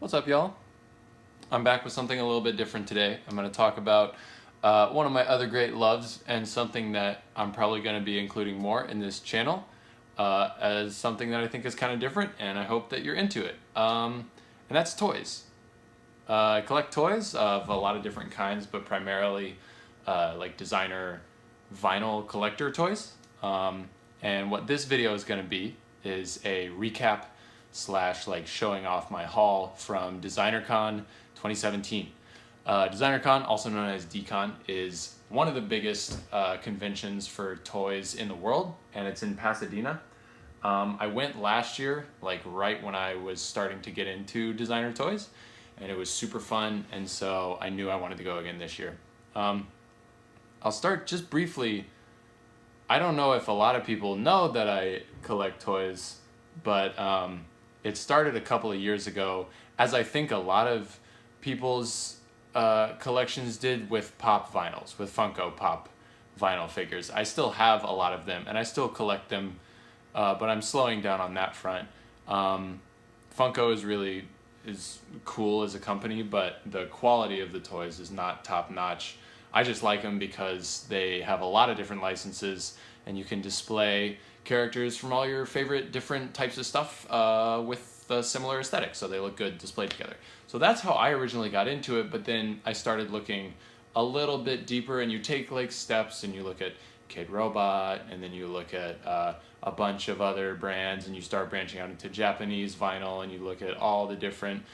What's up, y'all? I'm back with something a little bit different today. I'm going to talk about one of my other great loves and something that I'm probably going to be including more in this channel as something that I think is kind of different, and I hope that you're into it. And that's toys. I collect toys of a lot of different kinds, but primarily like designer vinyl collector toys. And what this video is going to be is a recap slash like showing off my haul from Designercon 2017. Designercon, also known as Decon, is one of the biggest conventions for toys in the world, and it's in Pasadena. I went last year, like right when I was starting to get into designer toys, and it was super fun, and so I knew I wanted to go again this year. I'll start just briefly. I don't know if a lot of people know that I collect toys, but it started a couple of years ago, as I think a lot of people's collections did with pop vinyls, with Funko Pop vinyl figures. I still have a lot of them, and I still collect them, but I'm slowing down on that front. Funko is cool as a company, but the quality of the toys is not top notch. I just like them because they have a lot of different licenses, and you can display characters from all your favorite different types of stuff with a similar aesthetic, so they look good displayed together. So that's how I originally got into it, but then I started looking a little bit deeper, and you take like steps and you look at Kid Robot, and then you look at a bunch of other brands, and you start branching out into Japanese vinyl, and you look at all the different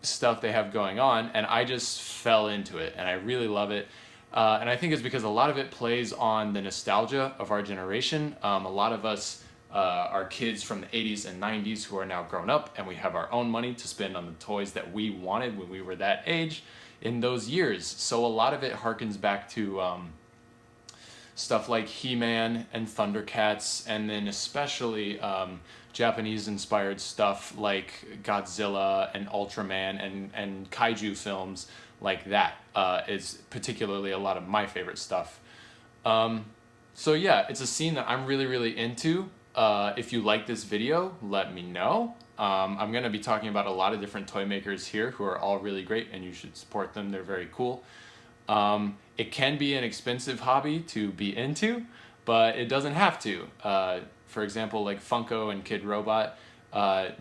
stuff they have going on, and I just fell into it, and I really love it. And I think it's because a lot of it plays on the nostalgia of our generation. A lot of us are kids from the 80s and 90s who are now grown up, and we have our own money to spend on the toys that we wanted when we were that age in those years. So a lot of it harkens back to stuff like He-Man and Thundercats, and then especially Japanese-inspired stuff like Godzilla and Ultraman and kaiju films like that is particularly a lot of my favorite stuff. So yeah, it's a scene that I'm really into. If you like this video, let me know. I'm going to be talking about a lot of different toy makers here who are all really great, and you should support them. They're very cool. It can be an expensive hobby to be into, but it doesn't have to. For example, like Funko and Kid Robot,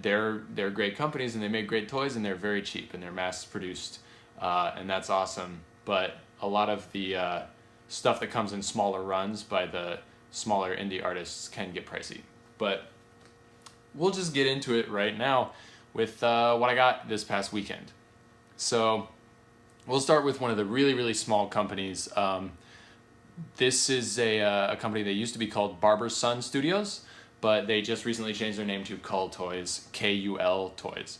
they're great companies, and they make great toys, and they're very cheap, and they're mass produced, and that's awesome. But a lot of the stuff that comes in smaller runs by the smaller indie artists can get pricey. But we'll just get into it right now with what I got this past weekend. So we'll start with one of the really small companies. This is a company that used to be called Barber's Son Studios, but they just recently changed their name to Kul Toys, K-U-L Toys.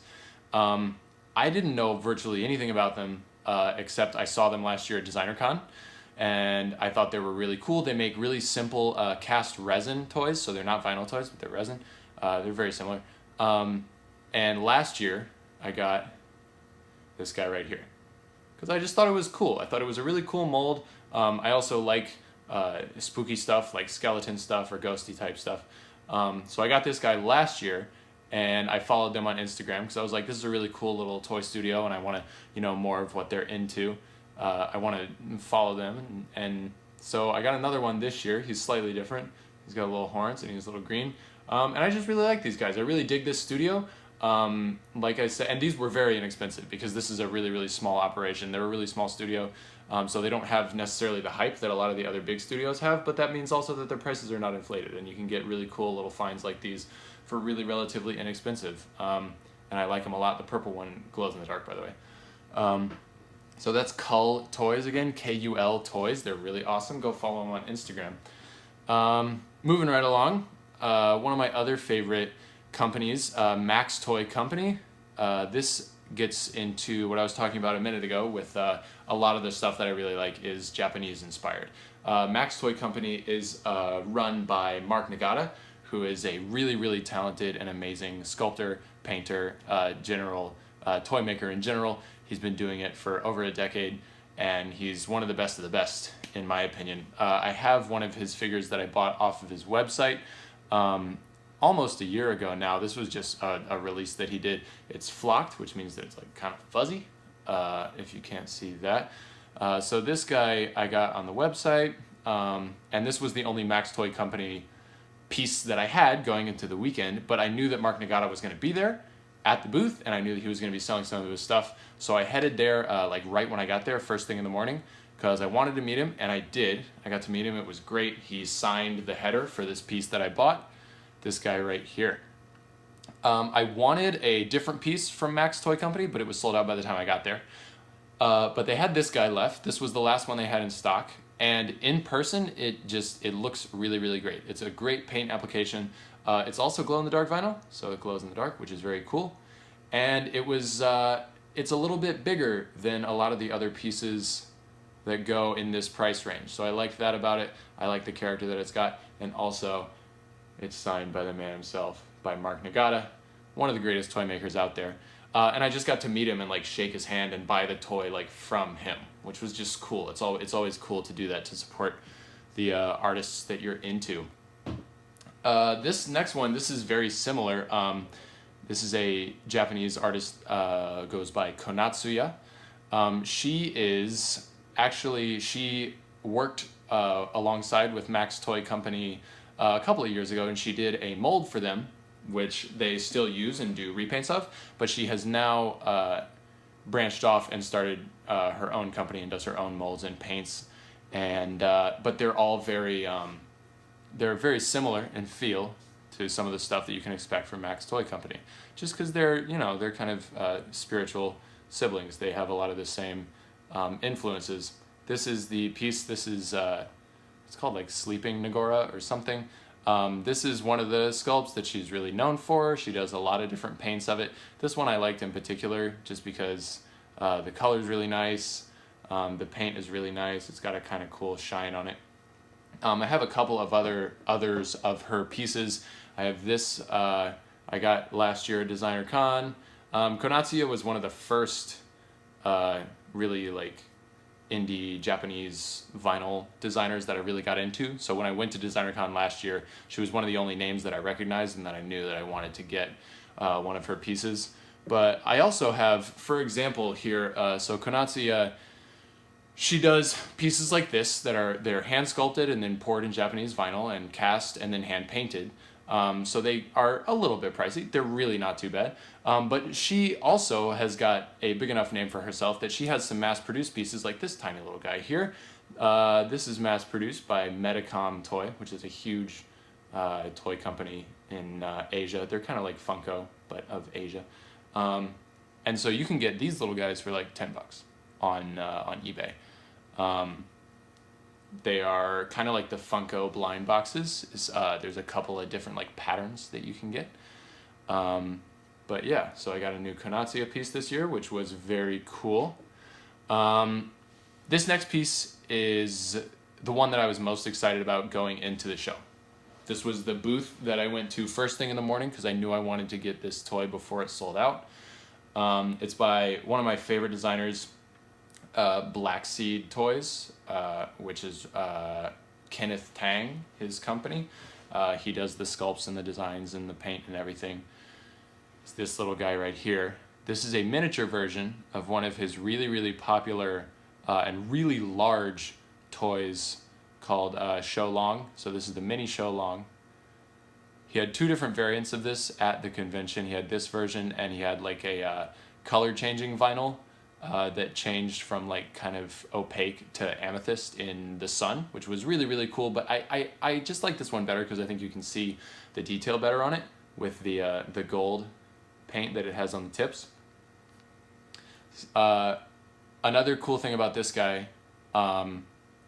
I didn't know virtually anything about them except I saw them last year at Designercon, and I thought they were really cool. They make really simple cast resin toys, so they're not vinyl toys, but they're resin. They're very similar. And last year, I got this guy right here, because I just thought it was cool. I thought it was a really cool mold. I also like spooky stuff, like skeleton stuff or ghosty type stuff. So I got this guy last year, and I followed them on Instagram because I was like, this is a really cool little toy studio, and I want to, more of what they're into. I want to follow them, and so I got another one this year. He's slightly different. He's got little horns, and he's a little green. And I just really like these guys. I really dig this studio. Like I said, and these were very inexpensive because this is a really small operation. They're a really small studio, so they don't have necessarily the hype that a lot of the other big studios have, but that means also that their prices are not inflated, and you can get really cool little finds like these for really relatively inexpensive. And I like them a lot. The purple one glows in the dark, by the way. So that's Kul Toys again, K-U-L Toys. They're really awesome. Go follow them on Instagram. Moving right along, one of my other favorite companies, Max Toy Company. This gets into what I was talking about a minute ago with a lot of the stuff that I really like is Japanese inspired. Max Toy Company is run by Mark Nagata, who is a really talented and amazing sculptor, painter, toy maker in general. He's been doing it for over a decade, and he's one of the best, in my opinion. I have one of his figures that I bought off of his website. almost a year ago now. This was just a release that he did. It's flocked, which means that it's like kind of fuzzy, if you can't see that. So this guy I got on the website, and this was the only Max Toy Company piece that I had going into the weekend, but I knew that Mark Nagata was going to be there at the booth, and I knew that he was going to be selling some of his stuff. So I headed there like right when I got there, first thing in the morning, because I wanted to meet him, and I did. I got to meet him. It was great. He signed the header for this piece that I bought, this guy right here. I wanted a different piece from Max Toy Company, but it was sold out by the time I got there. But they had this guy left. This was the last one they had in stock. And in person, it looks really, really great. It's a great paint application. It's also glow-in-the-dark vinyl, so it glows in the dark, which is very cool. And it's a little bit bigger than a lot of the other pieces that go in this price range. So I liked that about it. I like the character that it's got. And also, it's signed by the man himself, by Mark Nagata, one of the greatest toy makers out there. And I just got to meet him and like shake his hand and buy the toy like from him, which was just cool. It's always cool to do that, to support the artists that you're into. This next one, this is very similar. This is a Japanese artist, goes by Konatsuya. She worked alongside with Max Toy Company a couple of years ago, and she did a mold for them, which they still use and do repaints of, but she has now branched off and started her own company and does her own molds and paints. And but they're all very similar in feel to some of the stuff that you can expect from Max Toy Company, just because they're kind of spiritual siblings. They have a lot of the same influences. This is the piece. This is it's called like Sleeping Nagora or something. This is one of the sculpts that she's really known for. She does a lot of different paints of it. This one I liked in particular just because the color is really nice. The paint is really nice. It's got a kind of cool shine on it. I have a couple of others of her pieces. I have this I got last year at Designercon. Konatsuya was one of the first really like indie Japanese vinyl designers that I really got into. So when I went to Designercon last year, she was one of the only names that I recognized and that I knew that I wanted to get one of her pieces. But I also have, for example, here, so Konatsuya, she does pieces like this they're hand sculpted and then poured in Japanese vinyl and cast and then hand painted. So they are a little bit pricey. They're really not too bad. But she also has got a big enough name for herself that she has some mass-produced pieces like this tiny little guy here. This is mass-produced by Medicom Toy, which is a huge toy company in Asia. They're kind of like Funko, but of Asia. And so you can get these little guys for like $10 on eBay. They are kind of like the Funko blind boxes. There's a couple of different like patterns that you can get. But yeah, so I got a new Konatsuya piece this year, which was very cool. This next piece is the one that I was most excited about going into the show. This was the booth that I went to first thing in the morning because I knew I wanted to get this toy before it sold out. It's by one of my favorite designers, Black Seed Toys, which is Kenneth Tang, his company. He does the sculpts and the designs and the paint and everything. It's this little guy right here. This is a miniature version of one of his really, really popular and really large toys called Show Long. So this is the mini Show Long. He had two different variants of this at the convention. He had this version and he had like a color changing vinyl that changed from like kind of opaque to amethyst in the sun, which was really, really cool. But I just like this one better because I think you can see the detail better on it with the gold paint that it has on the tips. Another cool thing about this guy,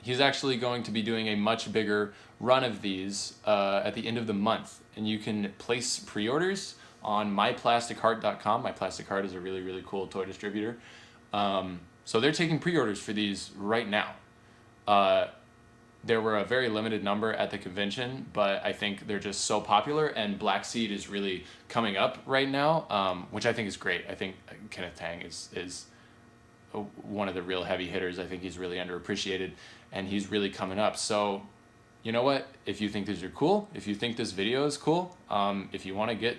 he's actually going to be doing a much bigger run of these at the end of the month. And you can place pre-orders on myplasticheart.com. My Plastic Heart is a really, really cool toy distributor. So they're taking pre-orders for these right now. There were a very limited number at the convention, but I think they're just so popular, and Black Seed is really coming up right now, which I think is great. I think Kenneth Tang is one of the real heavy hitters. I think he's really underappreciated, and he's really coming up. So, you know what? If you think these are cool, if you think this video is cool, if you want to get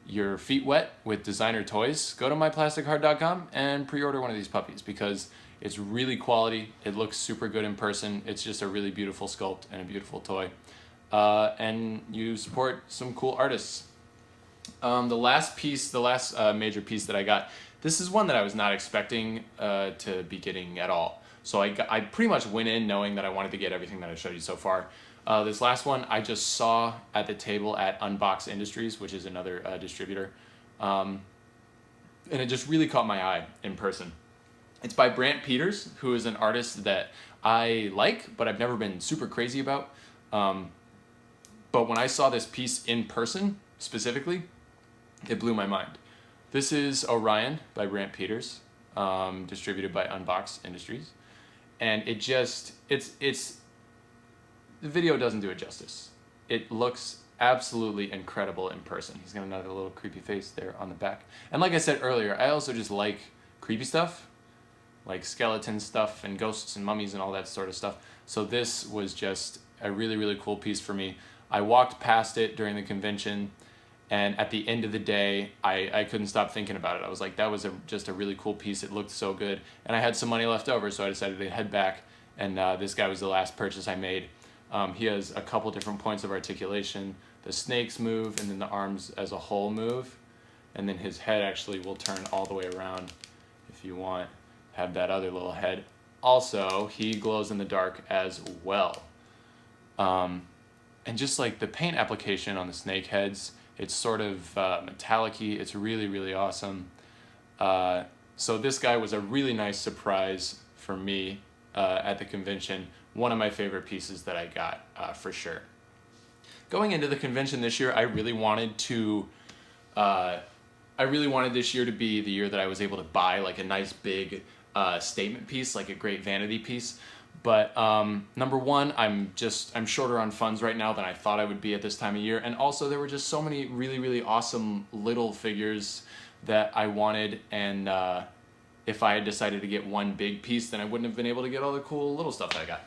your feet wet with designer toys, go to myplasticheart.com and pre-order one of these puppies because it's really quality. It looks super good in person. It's just a really beautiful sculpt and a beautiful toy. And you support some cool artists. The last major piece that I got, this is one that I was not expecting to be getting at all. So I pretty much went in knowing that I wanted to get everything that I showed you so far. This last one I just saw at the table at Unbox Industries, which is another distributor. And it just really caught my eye in person. It's by Brandt Peters, who is an artist that I like, but I've never been super crazy about. But when I saw this piece in person, specifically, it blew my mind. This is Orion by Brandt Peters, distributed by Unbox Industries. And it just, the video doesn't do it justice. It looks absolutely incredible in person. He's got another little creepy face there on the back. And like I said earlier, I also just like creepy stuff, like skeleton stuff and ghosts and mummies and all that sort of stuff. So this was just a really, really cool piece for me. I walked past it during the convention, and at the end of the day, I couldn't stop thinking about it. I was like, that was just a really cool piece. It looked so good. And I had some money left over, so I decided to head back, and this guy was the last purchase I made. He has a couple different points of articulation. The snakes move, and then the arms as a whole move. And then his head actually will turn all the way around if you want. Have that other little head. Also, he glows in the dark as well. And just like the paint application on the snake heads, it's sort of metallic-y. It's really, really awesome. So this guy was a really nice surprise for me at the convention. One of my favorite pieces that I got, for sure. Going into the convention this year, I really wanted this year to be the year that I was able to buy like a nice big statement piece, like a great vanity piece. But number one, I'm shorter on funds right now than I thought I would be at this time of year. And also there were just so many really, really awesome little figures that I wanted. And if I had decided to get one big piece, then I wouldn't have been able to get all the cool little stuff that I got.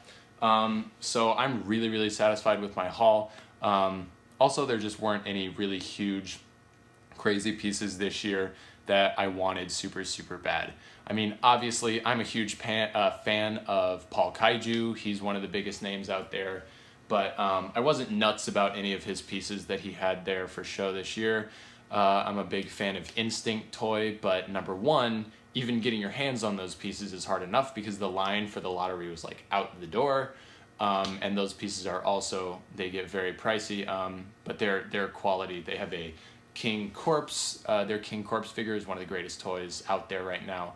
So I'm really, really satisfied with my haul. Also, there just weren't any really huge, crazy pieces this year that I wanted super, super bad. I mean, obviously, I'm a huge fan of Paul Kaiju. He's one of the biggest names out there. But I wasn't nuts about any of his pieces that he had there for show this year. I'm a big fan of Instinct toy, but number one, even getting your hands on those pieces is hard enough because the line for the lottery was like out the door. And those pieces are also, they get very pricey, but they're quality. They have a King Corpse. Their King Corpse figure is one of the greatest toys out there right now.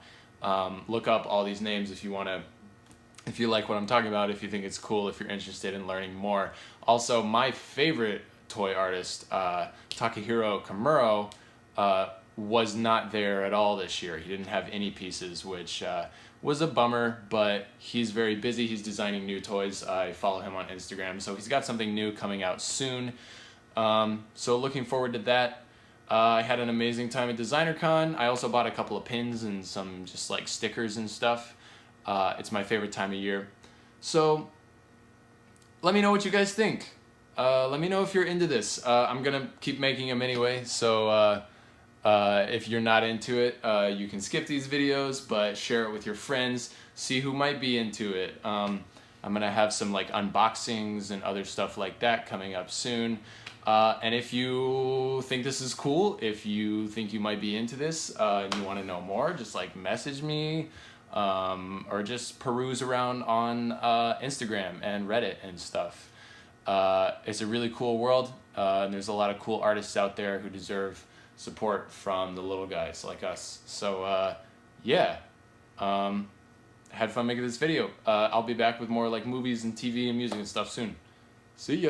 Look up all these names if you like what I'm talking about, if you think it's cool, if you're interested in learning more. Also, my favorite toy artist, Takahiro Komuro, was not there at all this year. He didn't have any pieces, which was a bummer, but he's very busy. He's designing new toys. I follow him on Instagram, so he's got something new coming out soon. So looking forward to that. I had an amazing time at Designercon. I also bought a couple of pins and some just like stickers and stuff. It's my favorite time of year. So let me know what you guys think. Let me know if you're into this. I'm gonna keep making them anyway, so if you're not into it, you can skip these videos, but share it with your friends. See who might be into it. I'm gonna have some like unboxings and other stuff like that coming up soon. And if you think this is cool, if you think you might be into this and you want to know more, just like message me or just peruse around on Instagram and Reddit and stuff. It's a really cool world, and there's a lot of cool artists out there who deserve support from the little guys like us. So yeah, had fun making this video. I'll be back with more like movies and TV and music and stuff soon. See ya.